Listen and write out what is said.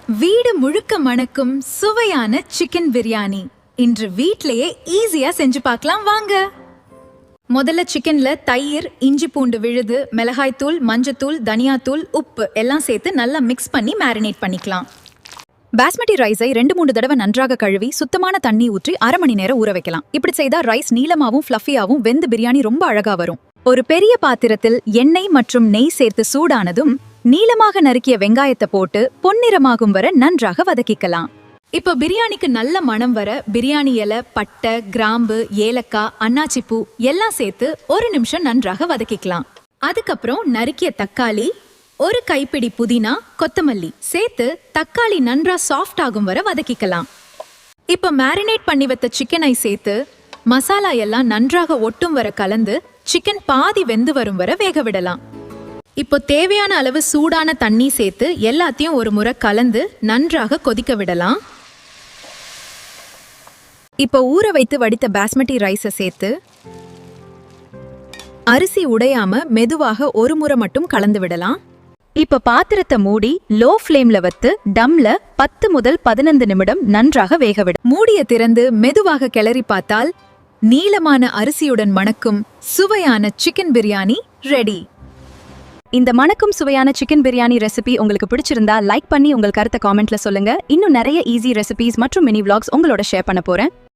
வீடு முழுக்க மணக்கும் சுவையான சிக்கன் பிரியாணி இன்று வீட்லயே ஈஸியா செஞ்சு பார்க்கலாம் வாங்க. முதல்ல சிக்கன்ல தயிர், இஞ்சி பூண்டு விழுது, மிளகாய்த்தூள், மஞ்சத்தூள், தனியாத்தூள், உப்பு எல்லாம் சேர்த்து நல்லா மிக்ஸ் பண்ணி மேரினேட் பண்ணிக்கலாம். பாஸ்மதி ரைஸை 2-3 தடவை நன்றாக கழுவி சுத்தமான தண்ணி ஊற்றி 1/2 மணி நேரம் ஊற வைக்கலாம். இப்படி செய்தா ரைஸ் நீளமாவும் ஃப்ளஃபியாவும் வெந்து பிரியாணி ரொம்ப அழகா வரும். ஒரு பெரிய பாத்திரத்தில் எண்ணெய் மற்றும் நெய் சேர்த்து சூடானதும் நீளமாக நறுக்கிய வெங்காயத்தை போட்டு பொன்னிறமாகும் வர நன்றாக வதக்கிக்கலாம். இப்போ பிரியாணிக்கு நல்ல மணம் வர பிரியாணி இலை, பட்டை, கிராம்பு, ஏலக்காய், அன்னாச்சிப்பூ எல்லாம் சேர்த்து 1 நிமிஷம் நன்றாக வதக்கிக்கலாம். அதுக்கப்புறம் நறுக்கிய தக்காளி, 1 கைப்பிடி புதினா, கொத்தமல்லி சேர்த்து தக்காளி நன்றா சாஃப்ட் ஆகும் வர வதக்கிக்கலாம். இப்போ மேரினேட் பண்ணி வைத்த சிக்கனை சேர்த்து மசாலா எல்லாம் நன்றாக ஒட்டும் வர கலந்து சிக்கன் பாதி வெந்து வரும் வர வேக விடலாம். இப்போ தேவையான அளவு சூடான தண்ணி சேர்த்து எல்லாத்தையும் ஒரு முறை கலந்து நன்றாக கொதிக்க விடலாம். இப்போ ஊற வைத்து வடித்த பாஸ்மதி ரைஸை சேர்த்து அரிசி உடையாம மெதுவாக ஒரு முறை மட்டும் கலந்து விடலாம். இப்ப பாத்திரத்தை மூடி லோ ஃப்ளேம்ல வைத்து டம்ல 10 முதல் 15 நிமிடம் நன்றாக வேக விட. மூடிய திறந்து மெதுவாக கிளறி பார்த்தால் நீளமான அரிசியுடன் மணக்கும் சுவையான சிக்கன் பிரியாணி ரெடி. இந்த மணக்கும் சுவையான சிக்கன் பிரியாணி ரெசிபி உங்களுக்கு பிடிச்சிருந்தா லைக் பண்ணி உங்கள் கருத்தை காமெண்ட்ல சொல்லுங்க. இன்னும் நிறைய ஈஸி ரெசிபிஸ் மற்றும் மினி விளாக்ஸ் உங்களோட ஷேர் பண்ண போறேன்.